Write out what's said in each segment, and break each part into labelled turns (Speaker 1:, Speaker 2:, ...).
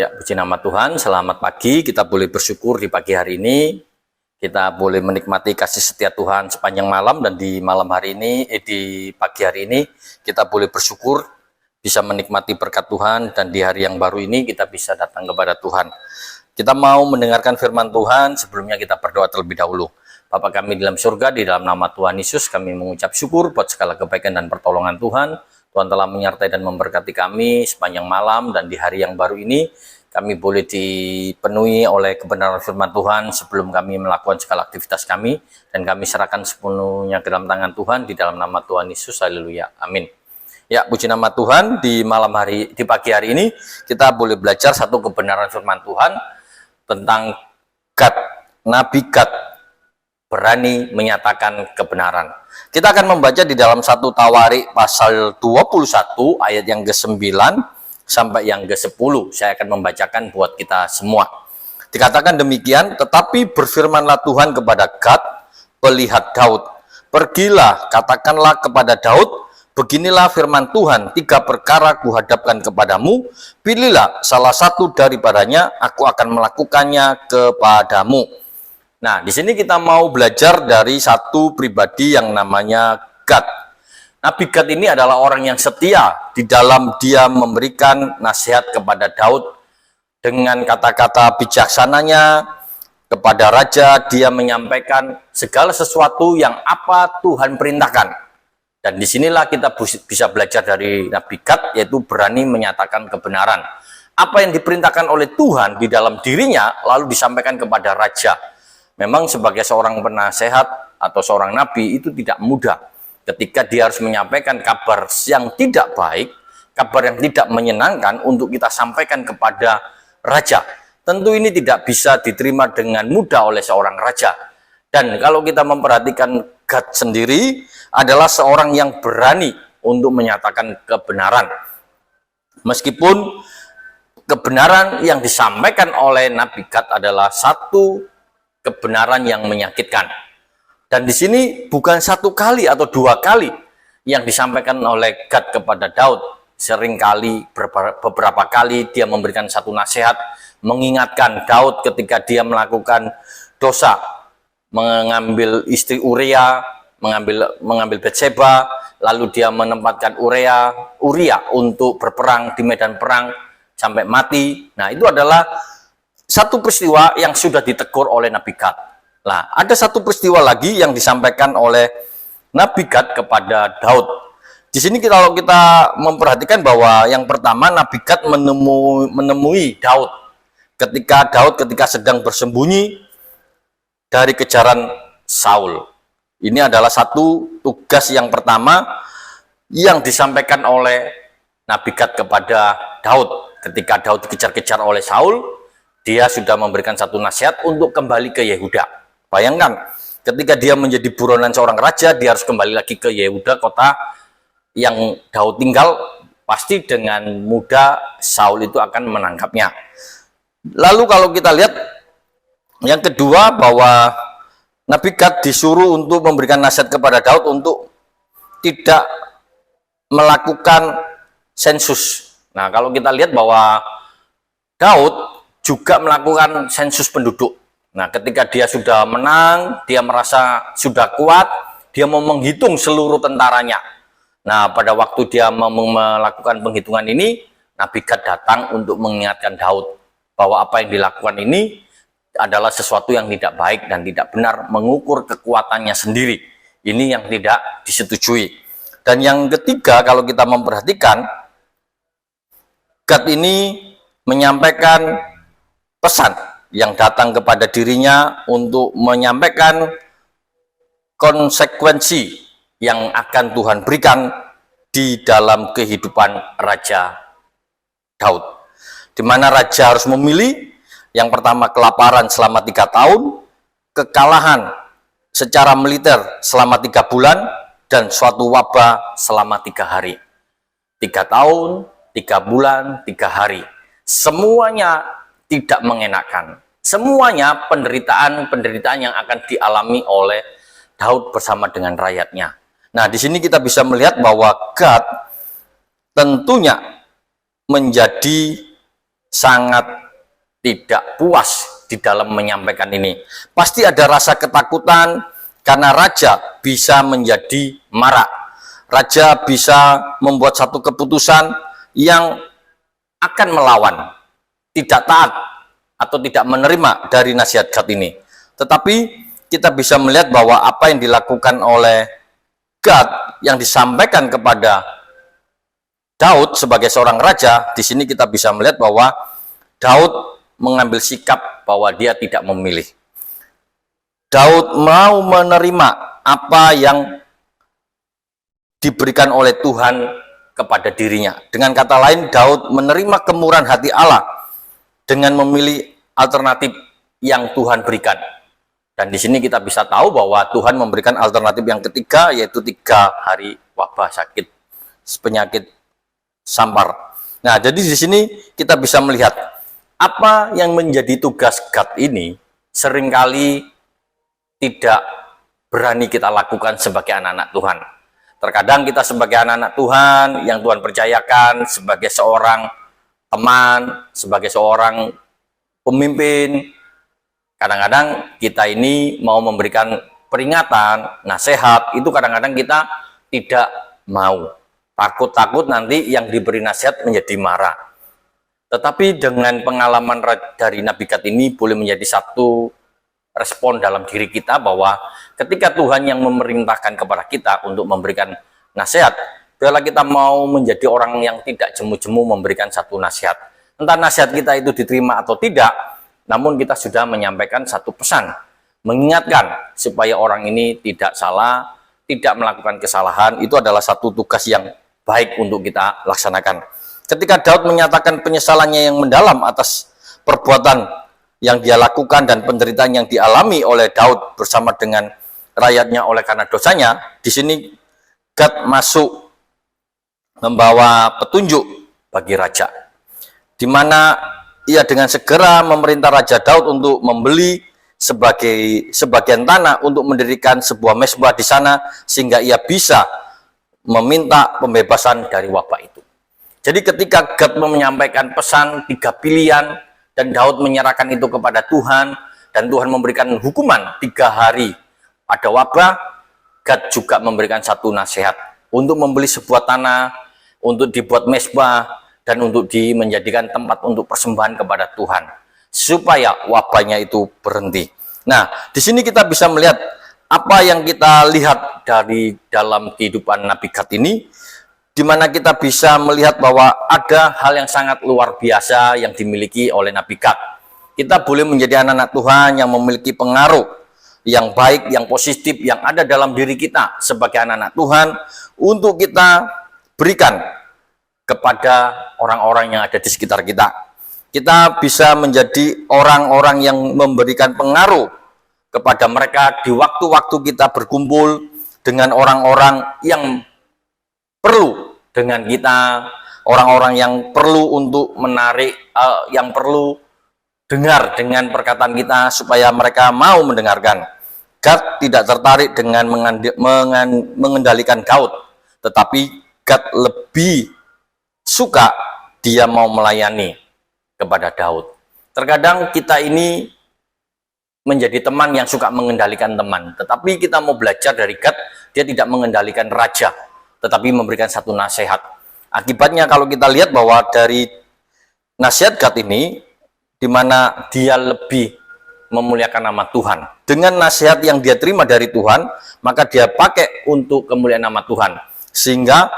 Speaker 1: Ya, puji nama Tuhan, selamat pagi. Kita boleh bersyukur di pagi hari ini. Kita boleh menikmati kasih setia Tuhan sepanjang malam, dan di malam hari ini, di pagi hari ini, kita boleh bersyukur bisa menikmati berkat Tuhan, dan di hari yang baru ini kita bisa datang kepada Tuhan. Kita mau mendengarkan firman Tuhan, sebelumnya kita berdoa terlebih dahulu. Bapa kami di dalam surga, di dalam nama Tuhan Yesus, kami mengucap syukur buat segala kebaikan dan pertolongan Tuhan. Tuhan telah menyertai dan memberkati kami sepanjang malam, dan di hari yang baru ini kami boleh dipenuhi oleh kebenaran firman Tuhan sebelum kami melakukan segala aktivitas kami, dan kami serahkan sepenuhnya ke dalam tangan Tuhan di dalam nama Tuhan Yesus. Haleluya, amin. Ya, puji nama Tuhan, di pagi hari ini kita boleh belajar satu kebenaran firman Tuhan tentang Gad, Nabi Gad berani menyatakan kebenaran. Kita akan membaca di dalam 1 Tawarik pasal 21 ayat yang ke-9 sampai yang ke-10. Saya akan membacakan buat kita semua. Dikatakan demikian, tetapi berfirmanlah Tuhan kepada Gad, pelihat Daud. Pergilah, katakanlah kepada Daud, beginilah firman Tuhan, 3 perkara kuhadapkan kepadamu, pilihlah salah satu daripadanya, aku akan melakukannya kepadamu. Nah, di sini kita mau belajar dari satu pribadi yang namanya Gad. Nabi Gad ini adalah orang yang setia di dalam dia memberikan nasihat kepada Daud dengan kata-kata bijaksananya kepada raja. Dia menyampaikan segala sesuatu yang apa Tuhan perintahkan. Dan disinilah kita bisa belajar dari Nabi Gad, yaitu berani menyatakan kebenaran. Apa yang diperintahkan oleh Tuhan di dalam dirinya lalu disampaikan kepada raja. Memang sebagai seorang penasehat atau seorang nabi itu tidak mudah ketika dia harus menyampaikan kabar yang tidak baik, kabar yang tidak menyenangkan untuk kita sampaikan kepada raja. Tentu ini tidak bisa diterima dengan mudah oleh seorang raja. Dan kalau kita memperhatikan Gad sendiri adalah seorang yang berani untuk menyatakan kebenaran. Meskipun kebenaran yang disampaikan oleh Nabi Gad adalah satu kebenaran yang menyakitkan. Dan di sini bukan satu kali atau dua kali yang disampaikan oleh Gad kepada Daud. Seringkali, beberapa kali dia memberikan satu nasihat, mengingatkan Daud ketika dia melakukan dosa, mengambil istri Uria, mengambil Betseba, lalu dia menempatkan Uria untuk berperang di medan perang sampai mati. Nah, itu adalah satu peristiwa yang sudah ditegur oleh Nabi Gad. Nah, ada satu peristiwa lagi yang disampaikan oleh Nabi Gad kepada Daud. Di sini kalau kita memperhatikan bahwa yang pertama Nabi Gad menemui Daud ketika sedang bersembunyi dari kejaran Saul. Ini adalah satu tugas yang pertama yang disampaikan oleh Nabi Gad kepada Daud. Ketika Daud dikejar-kejar oleh Saul, dia sudah memberikan satu nasihat untuk kembali ke Yehuda. Bayangkan, ketika dia menjadi buronan seorang raja, dia harus kembali lagi ke Yehuda, kota yang Daud tinggal. Pasti dengan mudah Saul itu akan menangkapnya. Lalu kalau kita lihat yang kedua, bahwa Nabi Gad disuruh untuk memberikan nasihat kepada Daud untuk tidak melakukan sensus. Nah, kalau kita lihat bahwa Daud juga melakukan sensus penduduk. Nah, ketika dia sudah menang, dia merasa sudah kuat, dia mau menghitung seluruh tentaranya. Nah, pada waktu dia mau melakukan penghitungan ini, Nabi Gad datang untuk mengingatkan Daud bahwa apa yang dilakukan ini adalah sesuatu yang tidak baik dan tidak benar, mengukur kekuatannya sendiri. Ini yang tidak disetujui. Dan yang ketiga, kalau kita memperhatikan, Gad ini menyampaikan pesan yang datang kepada dirinya untuk menyampaikan konsekuensi yang akan Tuhan berikan di dalam kehidupan Raja Daud, di mana raja harus memilih yang pertama kelaparan selama 3 tahun, kekalahan secara militer selama 3 bulan, dan suatu wabah selama 3 hari. 3 tahun, 3 bulan, 3 hari. Semuanya tidak mengenakan. Semuanya penderitaan yang akan dialami oleh Daud bersama dengan rakyatnya. Nah, di sini kita bisa melihat bahwa Gad tentunya menjadi sangat tidak puas di dalam menyampaikan ini. Pasti ada rasa ketakutan karena raja bisa menjadi marah. Raja bisa membuat satu keputusan yang akan melawan, tidak taat atau tidak menerima dari nasihat Gad ini. Tetapi kita bisa melihat bahwa apa yang dilakukan oleh Gad yang disampaikan kepada Daud sebagai seorang raja, di sini kita bisa melihat bahwa Daud mengambil sikap bahwa dia tidak memilih. Daud mau menerima apa yang diberikan oleh Tuhan kepada dirinya. Dengan kata lain, Daud menerima kemurahan hati Allah dengan memilih alternatif yang Tuhan berikan. Dan di sini kita bisa tahu bahwa Tuhan memberikan alternatif yang ketiga, yaitu 3 hari wabah sakit, penyakit sampar. Nah, jadi di sini kita bisa melihat apa yang menjadi tugas Gad ini seringkali tidak berani kita lakukan sebagai anak-anak Tuhan. Terkadang kita sebagai anak-anak Tuhan yang Tuhan percayakan sebagai seorang teman, sebagai seorang pemimpin, kadang-kadang kita ini mau memberikan peringatan, nasihat, itu kadang-kadang kita tidak mau. Takut-takut nanti yang diberi nasihat menjadi marah. Tetapi dengan pengalaman dari Nabi Gad ini boleh menjadi satu respon dalam diri kita bahwa ketika Tuhan yang memerintahkan kepada kita untuk memberikan nasihat, bila kita mau menjadi orang yang tidak jemu-jemu memberikan satu nasihat. Entah nasihat kita itu diterima atau tidak, namun kita sudah menyampaikan satu pesan, mengingatkan supaya orang ini tidak salah, tidak melakukan kesalahan. Itu adalah satu tugas yang baik untuk kita laksanakan. Ketika Daud menyatakan penyesalannya yang mendalam atas perbuatan yang dia lakukan dan penderitaan yang dialami oleh Daud bersama dengan rakyatnya oleh karena dosanya, di sini Gad masuk membawa petunjuk bagi raja, di mana ia dengan segera memerintah Raja Daud untuk membeli sebagian tanah untuk mendirikan sebuah mezbah di sana, sehingga ia bisa meminta pembebasan dari wabah itu. Jadi ketika Gad menyampaikan pesan 3 pilihan, dan Daud menyerahkan itu kepada Tuhan, dan Tuhan memberikan hukuman 3 hari pada wabah, Gad juga memberikan satu nasihat untuk membeli sebuah tanah, untuk dibuat mezbah, dan untuk menjadikan tempat untuk persembahan kepada Tuhan, supaya wabahnya itu berhenti. Nah, di sini kita bisa melihat apa yang kita lihat dari dalam kehidupan Nabi Gad ini, di mana kita bisa melihat bahwa ada hal yang sangat luar biasa yang dimiliki oleh Nabi Gad. Kita boleh menjadi anak-anak Tuhan yang memiliki pengaruh yang baik, yang positif, yang ada dalam diri kita sebagai anak-anak Tuhan untuk kita berikan kepada orang-orang yang ada di sekitar kita. Kita bisa menjadi orang-orang yang memberikan pengaruh kepada mereka di waktu-waktu kita berkumpul dengan orang-orang yang perlu dengan kita, orang-orang yang perlu untuk menarik, yang perlu dengar dengan perkataan kita supaya mereka mau mendengarkan. Gad tidak tertarik dengan mengendalikan Daud, tetapi Gad lebih suka dia mau melayani kepada Daud. Terkadang kita ini menjadi teman yang suka mengendalikan teman, tetapi kita mau belajar dari Gad, dia tidak mengendalikan raja, tetapi memberikan satu nasihat. Akibatnya kalau kita lihat bahwa dari nasihat Gad ini, di mana dia lebih memuliakan nama Tuhan. Dengan nasihat yang dia terima dari Tuhan, maka dia pakai untuk kemuliaan nama Tuhan. Sehingga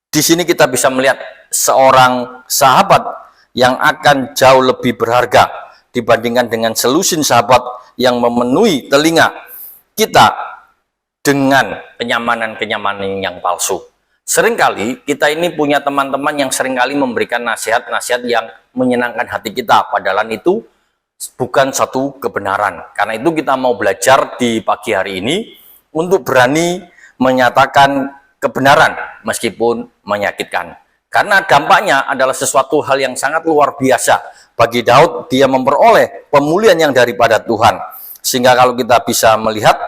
Speaker 1: di sini kita bisa melihat seorang sahabat yang akan jauh lebih berharga dibandingkan dengan selusin sahabat yang memenuhi telinga kita dengan kenyamanan-kenyamanan yang palsu. Seringkali kita ini punya teman-teman yang seringkali memberikan nasihat-nasihat yang menyenangkan hati kita, padahal itu bukan satu kebenaran. Karena itu kita mau belajar di pagi hari ini untuk berani menyatakan kebenaran meskipun menyakitkan. Karena dampaknya adalah sesuatu hal yang sangat luar biasa. Bagi Daud, dia memperoleh pemulihan yang daripada Tuhan. Sehingga kalau kita bisa melihat,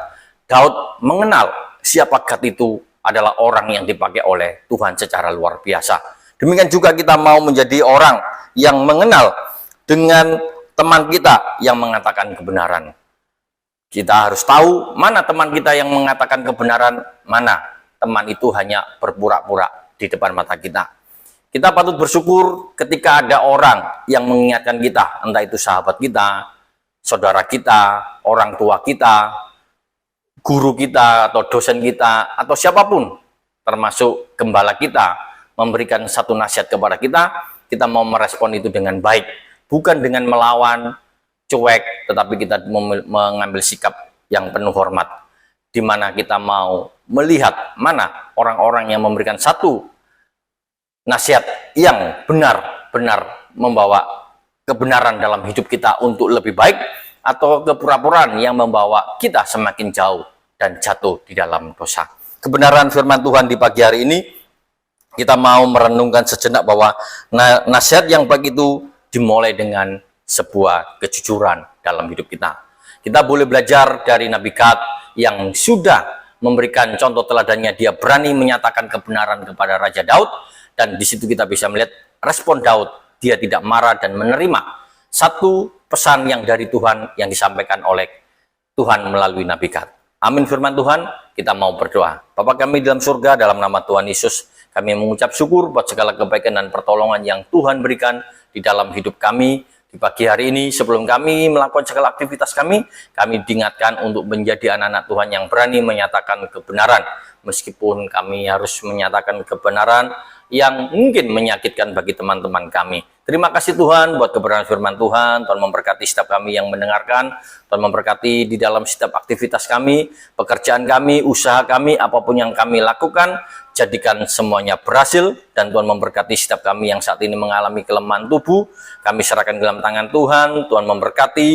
Speaker 1: Daud mengenal siapa Gad itu adalah orang yang dipakai oleh Tuhan secara luar biasa. Demikian juga kita mau menjadi orang yang mengenal dengan teman kita yang mengatakan kebenaran. Kita harus tahu mana teman kita yang mengatakan kebenaran, mana teman itu hanya berpura-pura di depan mata kita. Kita patut bersyukur ketika ada orang yang mengingatkan kita, entah itu sahabat kita, saudara kita, orang tua kita, guru kita, atau dosen kita, atau siapapun, termasuk gembala kita, memberikan satu nasihat kepada kita mau merespon itu dengan baik, bukan dengan melawan, cuek, tetapi kita mengambil sikap yang penuh hormat, di mana kita mau melihat mana orang-orang yang memberikan satu nasihat yang benar-benar membawa kebenaran dalam hidup kita untuk lebih baik, atau kepura-puraan yang membawa kita semakin jauh dan jatuh di dalam dosa. Kebenaran firman Tuhan di pagi hari ini, kita mau merenungkan sejenak bahwa nasihat yang baik itu dimulai dengan sebuah kejujuran dalam hidup kita. Kita boleh belajar dari Nabi Gad yang sudah memberikan contoh teladannya. Dia berani menyatakan kebenaran kepada Raja Daud, dan di situ kita bisa melihat respon Daud. Dia tidak marah dan menerima satu pesan yang dari Tuhan yang disampaikan oleh Tuhan melalui Nabi Gad. Amin firman Tuhan. Kita mau berdoa. Bapa kami dalam surga, dalam nama Tuhan Yesus, kami mengucap syukur buat segala kebaikan dan pertolongan yang Tuhan berikan di dalam hidup kami. Di pagi hari ini, sebelum kami melakukan segala aktivitas kami diingatkan untuk menjadi anak-anak Tuhan yang berani menyatakan kebenaran. Meskipun kami harus menyatakan kebenaran yang mungkin menyakitkan bagi teman-teman kami. Terima kasih Tuhan buat kebenaran firman Tuhan. Tuhan memberkati setiap kami yang mendengarkan. Tuhan memberkati di dalam setiap aktivitas kami, pekerjaan kami, usaha kami, apapun yang kami lakukan. Jadikan semuanya berhasil, dan Tuhan memberkati setiap kami yang saat ini mengalami kelemahan tubuh. Kami serahkan dalam tangan Tuhan. Tuhan memberkati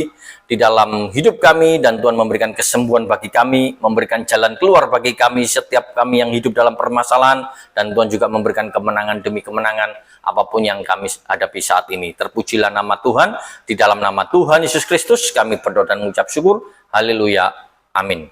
Speaker 1: di dalam hidup kami, dan Tuhan memberikan kesembuhan bagi kami, memberikan jalan keluar bagi kami setiap kami yang hidup dalam permasalahan, dan Tuhan juga memberikan kemenangan demi kemenangan apapun yang kami hadapi saat ini. Terpujilah nama Tuhan. Di dalam nama Tuhan Yesus Kristus kami berdoa dan mengucap syukur. Haleluya. Amin.